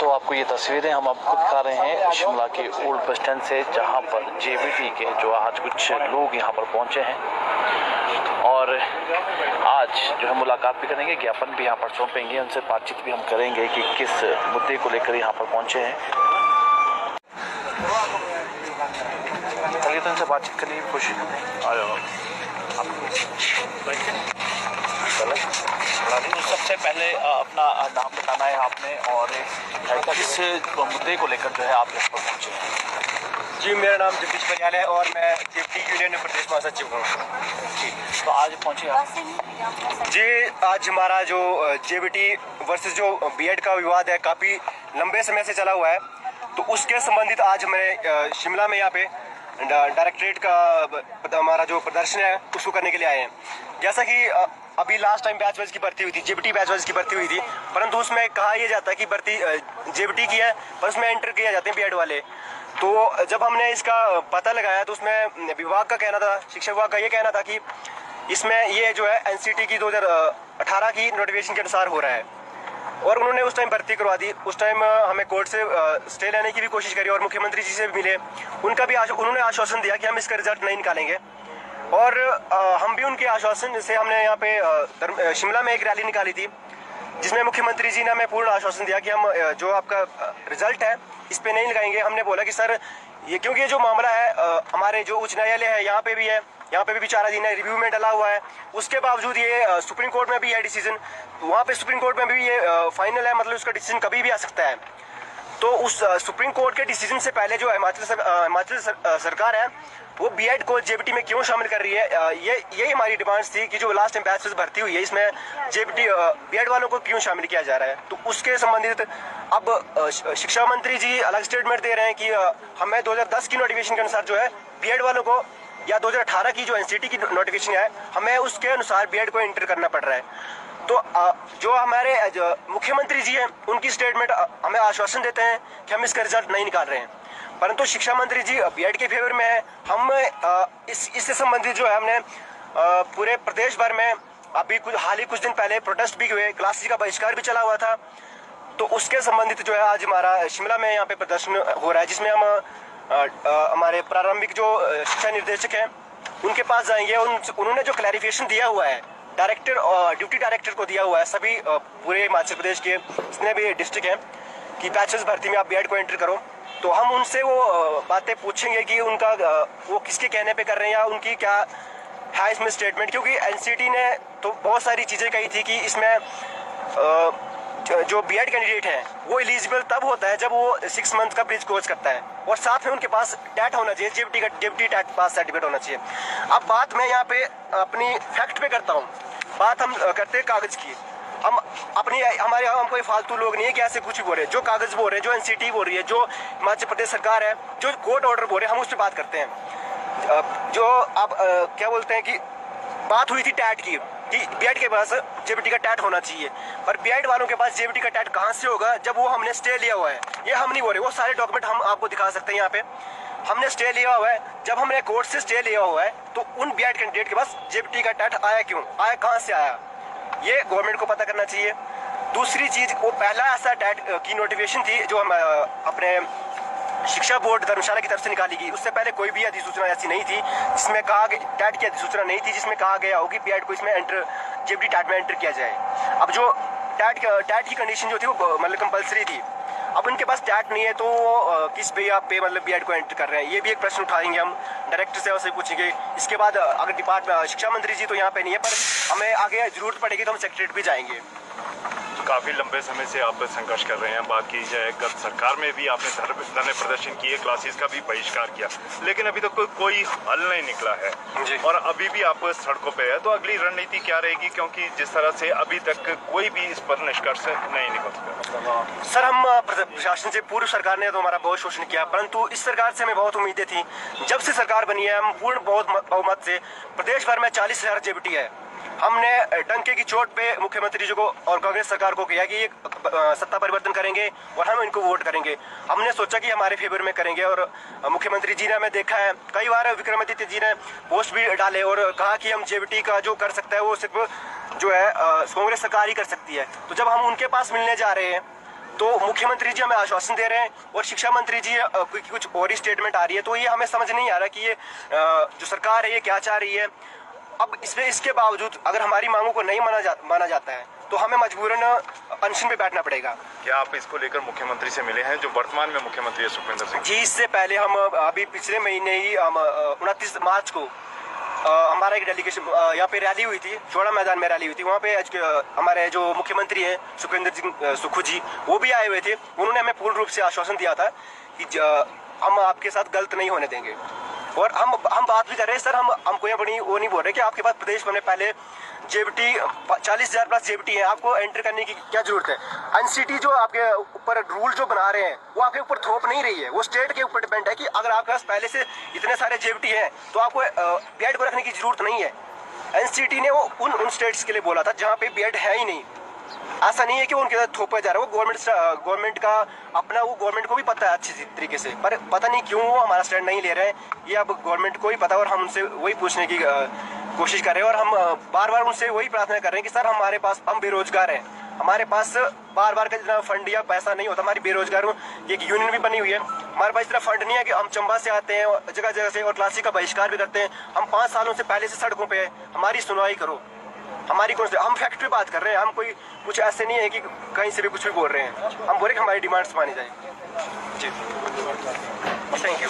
तो आपको ये तस्वीरें हम आपको दिखा रहे हैं शिमला के ओल्ड बस स्टैंड से, जहां पर जेबीटी के जो आज कुछ लोग यहां पर पहुंचे हैं और आज जो है मुलाकात भी करेंगे, ज्ञापन भी यहां पर सौंपेंगे, उनसे बातचीत भी हम करेंगे कि किस मुद्दे को लेकर यहां पर पहुंचे हैं। चलिए तो उनसे बातचीत करने की कोशिश करते हैं। आ जाओ सबसे पहले अपना नाम बताना है आपने और किस मुद्दे को लेकर जो है आप यहाँ पर पहुँचे हैं। जी, मेरा नाम जगदीश बनियाल है और मैं जेबीटी यूनियन प्रदेश महासचिव हूँ। तो आज पहुँचे आप? जी, आज हमारा जो जेबीटी वर्सेस जो बीएड का विवाद है, काफ़ी लंबे समय से चला हुआ है, तो उसके संबंधित आज हमें शिमला में यहाँ पे डायरेक्टरेट का हमारा जो प्रदर्शन है उसको करने के लिए आए हैं। जैसा कि अभी लास्ट टाइम बैच वाइज की भर्ती हुई थी, जेबीटी बैच वाइज की भर्ती हुई थी, परंतु उसमें कहा यह जाता है कि भर्ती जेबीटी की है पर उसमें एंटर किया जाते हैं बीएड वाले। तो जब हमने इसका पता लगाया तो उसमें विभाग का कहना था, शिक्षा विभाग का ये कहना था कि इसमें ये जो है एनसीटी की 2018 की नोटिफिकेशन के अनुसार हो रहा है और उन्होंने उस टाइम भर्ती करवा दी। उस टाइम हमें कोर्ट से स्टे लेने की भी कोशिश करी और मुख्यमंत्री जी से भी मिले, उनका भी उन्होंने आश्वासन दिया कि हम इसका रिजल्ट नहीं निकालेंगे और हम भी उनके आश्वासन से हमने यहाँ पे शिमला में एक रैली निकाली थी जिसमें मुख्यमंत्री जी ने हमें पूर्ण आश्वासन दिया कि हम जो आपका रिजल्ट है इस पे नहीं लगाएंगे। हमने बोला कि सर ये क्योंकि ये जो मामला है हमारे जो उच्च न्यायालय है यहाँ पे भी है, यहाँ पे भी 4 दिन है, रिव्यू में डला हुआ है, उसके बावजूद ये सुप्रीम कोर्ट में भी है डिसीजन, वहाँ पे सुप्रीम कोर्ट में भी ये फाइनल है, मतलब उसका डिसीजन कभी भी आ सकता है। तो उस सुप्रीम कोर्ट के डिसीजन से पहले जो हिमाचल सरकार है वो बीएड को जेबीटी में क्यों शामिल कर रही है, यही हमारी डिमांड्स थी कि जो लास्ट टाइम बैच से भर्ती हुई है इसमें जेबीटी बीएड वालों को क्यों शामिल किया जा रहा है। तो उसके संबंधित अब शिक्षा मंत्री जी अलग स्टेटमेंट दे रहे हैं कि हमें 2010 की नोटिफिकेशन के अनुसार जो है बीएड वालों को या 2018 की जो एनसीटी की नोटिफिकेशन है हमें उसके अनुसार बीएड को एंटर करना पड़ रहा है। तो जो हमारे मुख्यमंत्री जी हैं उनकी स्टेटमेंट हमें आश्वासन देते हैं कि हम इसका रिजल्ट नहीं निकाल रहे हैं, परंतु शिक्षा मंत्री जी बीएड के फेवर में है। हम इससे संबंधित जो है हमने पूरे प्रदेश भर में अभी कुछ दिन पहले प्रोटेस्ट भी हुए, क्लासेस का बहिष्कार भी चला हुआ था। तो उसके संबंधित जो है आज हमारा शिमला में यहाँ पे प्रदर्शन हो रहा है जिसमें हम हमारे प्रारंभिक जो शिक्षा निर्देशक हैं उनके पास जाएंगे। उन्होंने जो क्लैरिफिकेशन दिया हुआ है डायरेक्टर और ड्यूटी डायरेक्टर को दिया हुआ है सभी पूरे हिमाचल प्रदेश के जितने भी डिस्ट्रिक्ट हैं कि बैचलर्स भर्ती में आप बीएड को एंटर करो, तो हम उनसे वो बातें पूछेंगे कि उनका वो किसके कहने पे कर रहे हैं या उनकी क्या है इसमें स्टेटमेंट। क्योंकि एनसीटी ने तो बहुत सारी चीज़ें कही थी कि इसमें जो बीएड कैंडिडेट है वो एलिजिबल तब होता है जब वो 6 मंथ का ब्रिज कोर्स करता है और साथ में उनके पास टैट होना चाहिए, जेबीटी टैट पास सर्टिफिकेट होना चाहिए। अब बात मैं यहाँ पे अपनी फैक्ट पे करता हूँ, बात हम करते हैं कागज की। हम हम कोई फालतू लोग नहीं है कि ऐसे कुछ भी बोल रहे हैं, जो कागज बोल रहे हैं, जो एनसीटी बोल रही है, जो हिमाचल प्रदेश सरकार है, जो कोर्ट ऑर्डर बोल रहे हैं, हम उस पर बात करते हैं। जो अब क्या बोलते हैं कि बात हुई थी टैट की कि बीएड के पास जेबीटी का टैट होना चाहिए, पर बीएड वालों के पास जेबीटी का टैट कहाँ से होगा जब वो हमने स्टे लिया हुआ है। ये हम नहीं बोल रहे, वो सारे डॉक्यूमेंट हम आपको दिखा सकते हैं। यहाँ पे हमने स्टे लिया हुआ है, जब हमने कोर्ट से स्टे लिया हुआ है तो उन बीएड कैंडिडेट के पास जेबीटी का टैट आया क्यों आया, कहाँ से आया, ये गवर्नमेंट को पता करना चाहिए। दूसरी चीज, वो पहला ऐसा टैट की नोटिफिकेशन थी जो हम अपने शिक्षा बोर्ड धर्मशाला की तरफ से निकाली गई, उससे पहले कोई भी अधिसूचना ऐसी नहीं थी जिसमें कहा गया, टैट की अधिसूचना नहीं थी जिसमें कहा गया हो कि बीएड को इसमें जेबीटी टैट में एंटर किया जाए। अब जो टैट की कंडीशन जो थी वो मतलब कंपलसरी थी, अब उनके पास टैट नहीं है तो किस पे आप पे मतलब बीएड को एंटर कर रहे हैं, ये भी एक प्रश्न उठाएंगे हम डायरेक्टर से, उससे पूछेंगे। इसके बाद अगर डिपार्टमेंट शिक्षा मंत्री जी तो यहाँ पे नहीं है, पर हमें आगे जरूरत पड़ेगी तो हम सेक्रेटरी भी जाएंगे। काफ़ी लंबे समय से आप संघर्ष कर रहे हैं। बात की जाए गत सरकार में भी आपने धरने प्रदर्शन किए, क्लासेस का भी बहिष्कार किया, लेकिन अभी तक कोई हल नहीं निकला है और अभी भी आप सड़कों पे है। तो अगली रणनीति क्या रहेगी, क्योंकि जिस तरह से अभी तक कोई भी इस पर निष्कर्ष नहीं निकल सका। सर, हम प्रशासन से, पूर्व सरकार ने तो हमारा बहुत शोषण किया, परंतु इस सरकार से हमें बहुत उम्मीदें थी। जब से सरकार बनी है हम पूर्ण बहुमत से प्रदेश भर में 40,000 जेबीटी है। हमने डंके की चोट पे मुख्यमंत्री जी को और कांग्रेस सरकार को किया कि ये सत्ता परिवर्तन करेंगे और हम इनको वोट करेंगे। हमने सोचा कि हमारे फेवर में करेंगे और मुख्यमंत्री जी ने हमें देखा है, कई बार विक्रमादित्य जी ने पोस्ट भी डाले और कहा कि हम जेबीटी का जो कर सकता है वो सिर्फ जो है कांग्रेस सरकार ही कर सकती है। तो जब हम उनके पास मिलने जा रहे हैं तो मुख्यमंत्री जी हमें आश्वासन दे रहे हैं और शिक्षा मंत्री जी की कुछ और ही स्टेटमेंट आ रही है, तो ये हमें समझ नहीं आ रहा कि ये जो सरकार है ये क्या चाह रही है। अब इसके बावजूद अगर हमारी मांगों को नहीं माना जाता है तो हमें मजबूरन अनशन पे बैठना पड़ेगा। क्या आप इसको लेकर मुख्यमंत्री से मिले हैं, जो वर्तमान में मुख्यमंत्री है सुखविंदर सिंह? जी, इससे पहले हम अभी पिछले महीने ही 29 मार्च को हमारा एक डेलीगेशन यहाँ पे रैली हुई थी, चौड़ा मैदान में रैली हुई थी। वहाँ पे हमारे जो मुख्यमंत्री हैं सुखविंदर सिंह सुक्खू जी, वो भी आए हुए थे। उन्होंने हमें पूर्ण रूप से आश्वासन दिया था कि हम आपके साथ गलत नहीं होने देंगे। और हम बात भी कर रहे हैं सर, हम कोई बड़ी वो नहीं बोल रहे कि आपके पास प्रदेश में पहले जेबीटी 40,000 प्लस जेबीटी है, आपको एंटर करने की क्या जरूरत है। एनसीटी जो आपके ऊपर रूल जो बना रहे हैं वो आपके ऊपर थोप नहीं रही है, वो स्टेट के ऊपर डिपेंड है कि अगर आपके पास पहले से इतने सारे जेबीटी हैं तो आपको बीएड को रखने की जरूरत नहीं है। एनसीटी ने वो उन स्टेट्स के लिए बोला था जहाँ पे बीएड है ही नहीं। ऐसा नहीं है कि वो उनके साथ थोपा जा रहा है, वो गवर्नमेंट का अपना, वो गवर्नमेंट को भी पता है अच्छी तरीके से, पर पता नहीं क्यों वो हमारा स्टैंड नहीं ले रहे हैं। ये अब गवर्नमेंट को ही पता है और हम उनसे वही पूछने की कोशिश कर रहे हैं। और हम बार बार उनसे वही प्रार्थना कर रहे हैं कि सर हमारे पास, हम बेरोजगार हैं, हमारे पास बार बार का इतना फंड या पैसा नहीं होता, हमारी बेरोजगार एक यूनियन भी बनी हुई है, हमारे पास इतना फंड नहीं है कि हम चंबा से आते हैं जगह जगह से और क्लासिक का बहिष्कार भी करते हैं। हम 5 सालों से पहले से सड़कों पे हैं, हमारी सुनवाई करो। हमारी कौन से, हम फैक्ट पे बात कर रहे हैं, हम कोई कुछ ऐसे नहीं है कि कहीं से भी कुछ भी बोल रहे हैं। हम बोल रहे कि हमारी डिमांड्स मानी जाए। जी, थैंक यू।